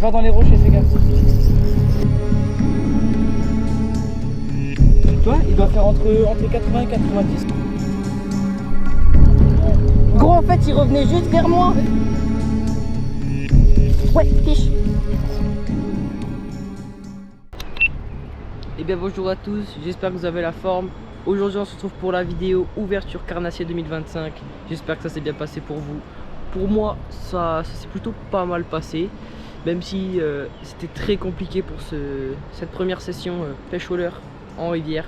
Il va dans les rochers, fais gaffe. Toi, il doit faire entre 80 et 90. Gros, en fait, il revenait juste vers moi. Ouais, fiche. Et bien bonjour à tous, j'espère que vous avez la forme. Aujourd'hui on se retrouve pour la vidéo ouverture Carnassier 2025. J'espère que ça s'est bien passé pour vous. Pour moi ça s'est plutôt pas mal passé. Même si c'était très compliqué pour cette première session pêche au leurre en rivière.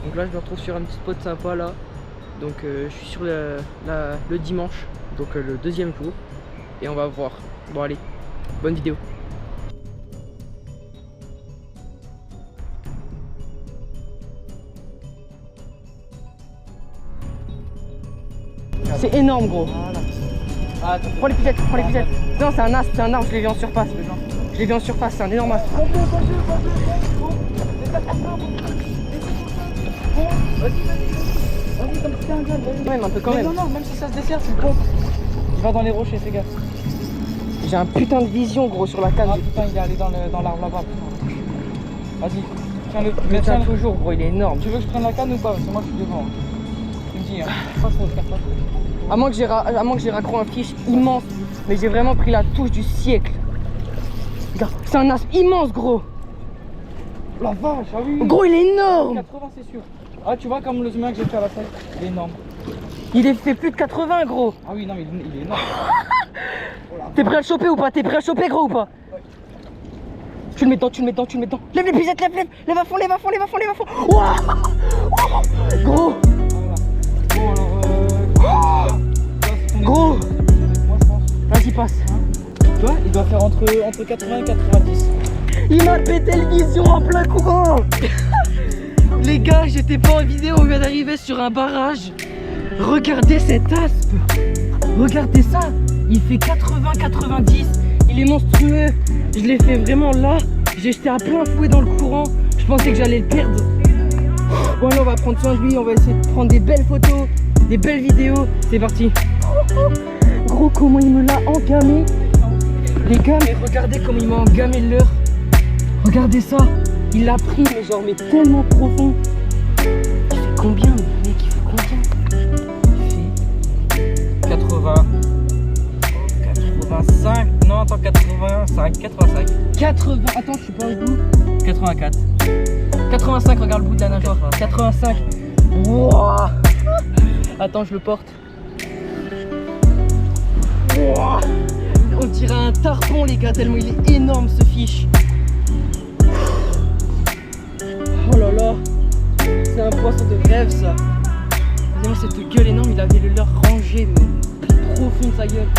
Donc là je me retrouve sur un petit spot sympa là. Donc je suis sur le dimanche, donc le deuxième jour. Et on va voir. Bon allez, bonne vidéo. C'est énorme gros. Voilà. Ah, Prends les pigeettes, prends les pigeettes. Non c'est un as, je l'ai vu en surface. Je l'ai vu en surface, c'est un énorme as. Vas-y, comme si t'es un gars. Même un peu quand même. Non, même si ça se dessert, tu le pompes. Il va dans les rochers, fais gaffe. J'ai un putain de vision gros sur la canne. Ah putain, il est allé dans l'arbre là-bas. Vas-y, tiens-le. Mais tiens toujours gros, il est énorme. Tu veux que je prenne la canne ou pas? Parce que moi je suis devant. Tu me dis, hein. Pas trop, frère, pas trop. À moins que j'ai raccro un fiche immense. Mais j'ai vraiment pris la touche du siècle. Regarde, c'est un as immense gros. La vache, ah oui. Gros il est énorme. 80 c'est sûr. Ah tu vois comme le zoom que j'ai fait à la salle, il est énorme. Il est fait plus de 80 gros. Ah oui non mais il est énorme. T'es prêt à le choper ou pas? T'es prêt à le choper gros ou pas? Ouais. Tu le mets dedans, tu le mets dedans, tu le mets dedans. Lève les pigeettes, lève à fond, lève à fond, lève à fond, lève à fond. Ouah. Gros. Voilà. Bon alors gros. Moi je pense. Vas-y passe. Tu vois il doit faire entre 80 et 90. Il m'a pété le vision en plein courant. Les gars, j'étais pas en vidéo, on vient d'arriver sur un barrage. Regardez cette aspe. Regardez ça. Il fait 80-90. Il est monstrueux. Je l'ai fait vraiment là. J'ai jeté à plein fouet dans le courant. Je pensais que j'allais le perdre. Bon là on va prendre soin de lui. On va essayer de prendre des belles photos, des belles vidéos. C'est parti. Gros comment il me l'a engamé. Les gars mais regardez comment il m'a engamé le leurre. Regardez ça. Il l'a pris mais genre mais tellement profond. Il fait combien mec? Il fait combien? Il fait 80. 85. Non attends 85. 80. Attends je suis pas au bout. 84. 85 regarde le bout de la nageoire. 85. Wouah. Attends je le porte. Wouah. On dirait un tarpon les gars tellement il est énorme ce fiche. Oh là là, c'est un poisson de rêve ça. Regardez-moi cette gueule énorme, il avait le leurre rangé mais profond de sa gueule.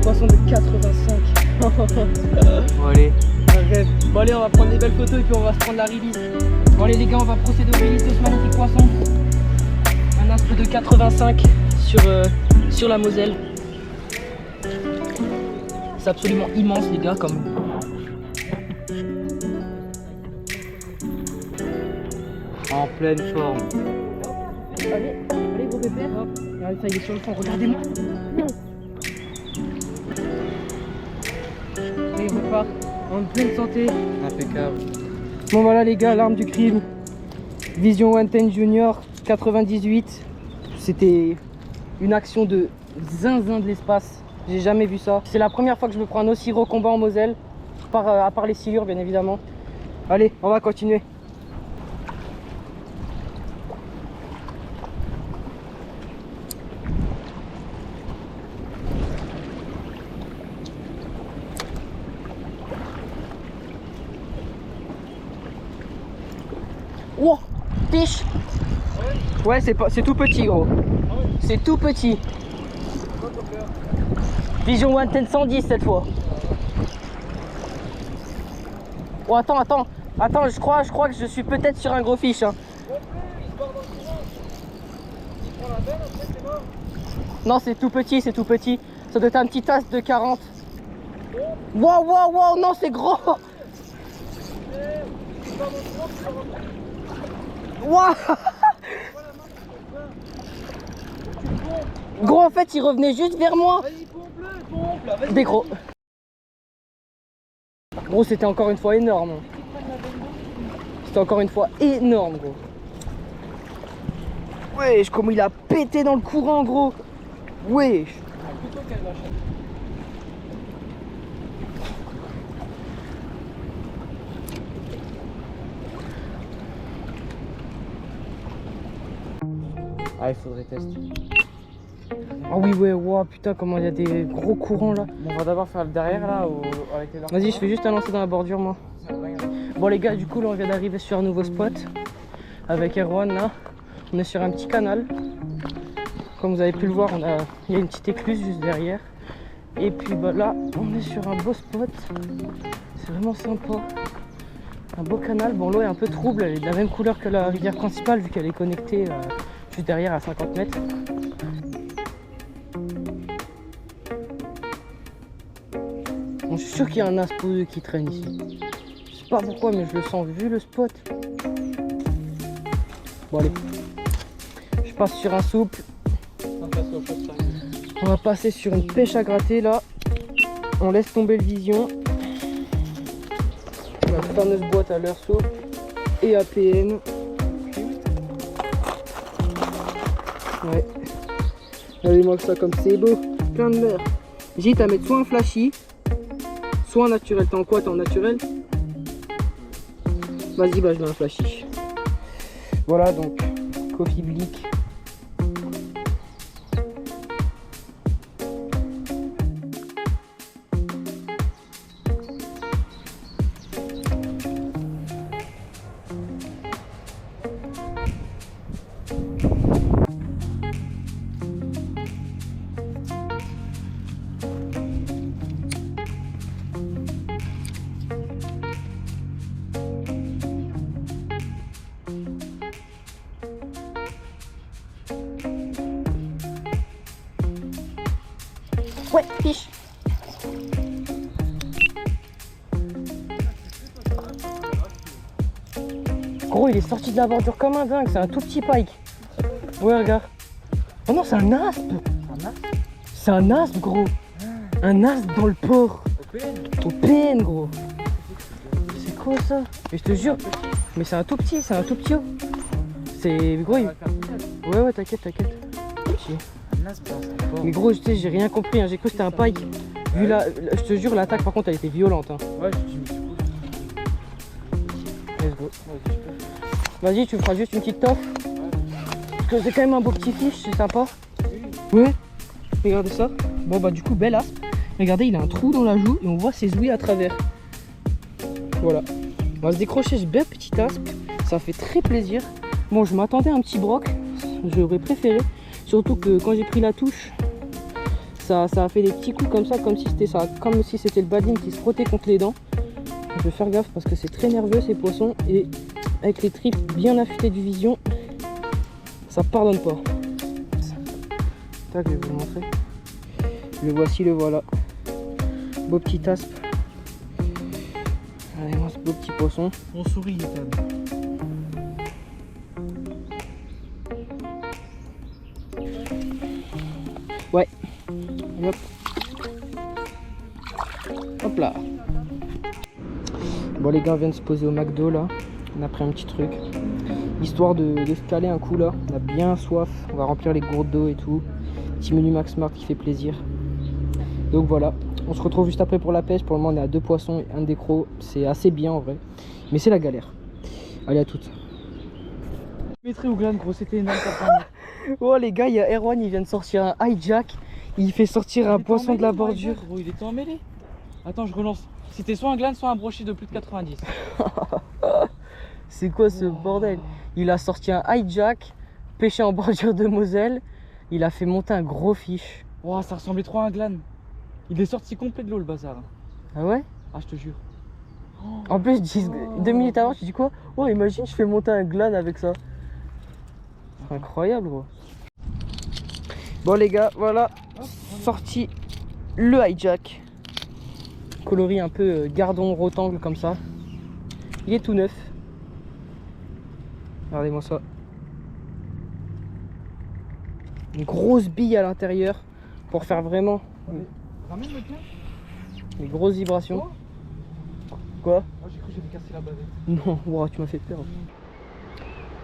Poisson de 85. Bon allez. Un rêve. Bon allez on va prendre des belles photos et puis on va se prendre la release. Bon allez les gars on va procéder au release de ce magnifique poisson. Un aspe de 85 sur la Moselle. C'est absolument immense les gars comme. En pleine forme. Allez gros pépère. Regardez ça il est sur le fond, regardez-moi. Et il repart en pleine santé. Impeccable. Bon voilà les gars, l'arme du crime. Vision 110 Junior 98. C'était une action de zinzin de l'espace. J'ai jamais vu ça. C'est la première fois que je me prends un aussi gros combat en Moselle. À part les silures bien évidemment. Allez, on va continuer. Wow, fiche. Ouais, c'est tout petit gros. C'est tout petit. Vision 110 110 cette fois. Oh attends, je crois que je suis peut-être sur un gros fiche. Hein. Non, c'est tout petit, c'est tout petit. Ça doit être un petit as de 40. Wow, non, c'est gros. Wow. Gros, en fait, il revenait juste vers moi. Vas-y, pompe-le, pompe là, vas-y. Des gros. Gros, c'était encore une fois énorme. C'était encore une fois énorme, gros. Wesh, comme il a pété dans le courant, gros. Wesh. Plutôt qu'elle lâche. Ah, il faudrait tester. Ah oui, ouais, wow, putain, comment il y a des gros courants là. Bon, on va d'abord faire le derrière là, avec les Vas-y, je fais juste un lancer dans la bordure, moi. Bon, les gars, du coup, là, on vient d'arriver sur un nouveau spot avec Erwan là. On est sur un petit canal. Comme vous avez pu le voir, il y a une petite écluse juste derrière. Et puis bah, là, on est sur un beau spot. C'est vraiment sympa. Un beau canal. Bon, l'eau est un peu trouble. Elle est de la même couleur que la rivière principale vu qu'elle est connectée juste derrière à 50 mètres. Bon, je suis sûr qu'il y a un aspo qui traîne ici. Je sais pas pourquoi, mais je le sens vu le spot. Bon, allez. Je passe sur un souple. On va passer sur une pêche à gratter là. On laisse tomber le vision. La fameuse boîte à leurre souple et APM. Ouais. Regardez-moi ça comme c'est beau. Plein de mer. J'hésite à mettre soit un flashy, soit un naturel. T'es en quoi? T'es en naturel? Vas-y, bah je mets un flashy. Voilà donc, Coffee Blick. Ouais, fiche. Gros, il est sorti de la bordure comme un dingue, c'est un tout petit pike. Ouais, regarde. Oh non, c'est un aspe. C'est un aspe, gros. Un aspe dans le port. Au PN, gros. C'est quoi ça? Mais je te jure. Mais c'est un tout petit haut. C'est gros. Ouais, t'inquiète. Petit. Mais gros, tu sais, j'ai rien compris, hein. J'ai cru que c'était un pike. Vu je te jure, l'attaque par contre elle était violente. Hein. Ouais, je me suis dit, let's go. Vas-y, tu me feras juste une petite toffe. Parce que c'est quand même un beau petit fiche, c'est sympa. Ouais. Regardez ça. Bon bah du coup, belle aspe. Regardez, il a un trou dans la joue et on voit ses ouïes à travers. Voilà. On va se décrocher ce bel petit aspe. Ça fait très plaisir. Bon, je m'attendais à un petit broc. J'aurais préféré. Surtout que quand j'ai pris la touche, ça a fait des petits coups comme ça, comme si c'était le badine qui se frottait contre les dents. Je vais faire gaffe parce que c'est très nerveux ces poissons et avec les tripes bien affûtées du vision, ça pardonne pas. Tac, je vais vous montrer. Le voici, le voilà. Beau petit aspe. Allez, moi ce beau petit poisson. on sourit quand même. Ouais. Hop. Hop là. Bon les gars, on vient de se poser au McDo là. On a pris un petit truc. Histoire de se caler un coup là. On a bien soif. On va remplir les gourdes d'eau et tout. Petit menu Max Mart qui fait plaisir. Donc voilà. On se retrouve juste après pour la pêche. Pour le moment on est à 2 poissons et 1 décro. C'est assez bien en vrai. Mais c'est la galère. Allez, à toutes. Métri ou glane, gros, c'était énorme. Oh les gars, il y a Erwan, il vient de sortir un hijack. Il fait sortir un poisson de la bordure. Gros, il était emmêlé. Attends, je relance. C'était soit un glane, soit un brochet de plus de 90. C'est quoi ce bordel? Il a sorti un hijack, pêché en bordure de Moselle. Il a fait monter un gros fiche. Wow, ça ressemblait trop à un glane. Il est sorti complet de l'eau, le bazar. Ah ouais? Ah, je te jure. En plus, 2 minutes avant, tu dis quoi? Oh, imagine, je fais monter un glane avec ça. C'est incroyable, gros. Bon les gars, voilà, sorti le hijack. Coloris un peu gardon rotangle comme ça. Il est tout neuf. Regardez-moi ça. Une grosse bille à l'intérieur pour faire vraiment Ramène le tien. Les grosses vibrations. Oh. Quoi? Oh, j'ai cru que j'avais cassé la bavette. Non, wow, tu m'as fait peur.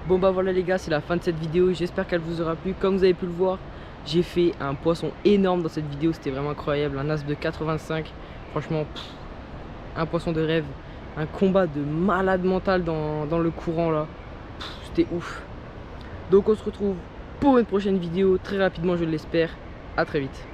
Bon bah voilà les gars, c'est la fin de cette vidéo. J'espère qu'elle vous aura plu. Comme vous avez pu le voir, j'ai fait un poisson énorme dans cette vidéo. C'était vraiment incroyable. Un as de 85. Franchement, un poisson de rêve. Un combat de malade mental dans le courant là. C'était ouf. Donc on se retrouve pour une prochaine vidéo très rapidement, je l'espère. À très vite.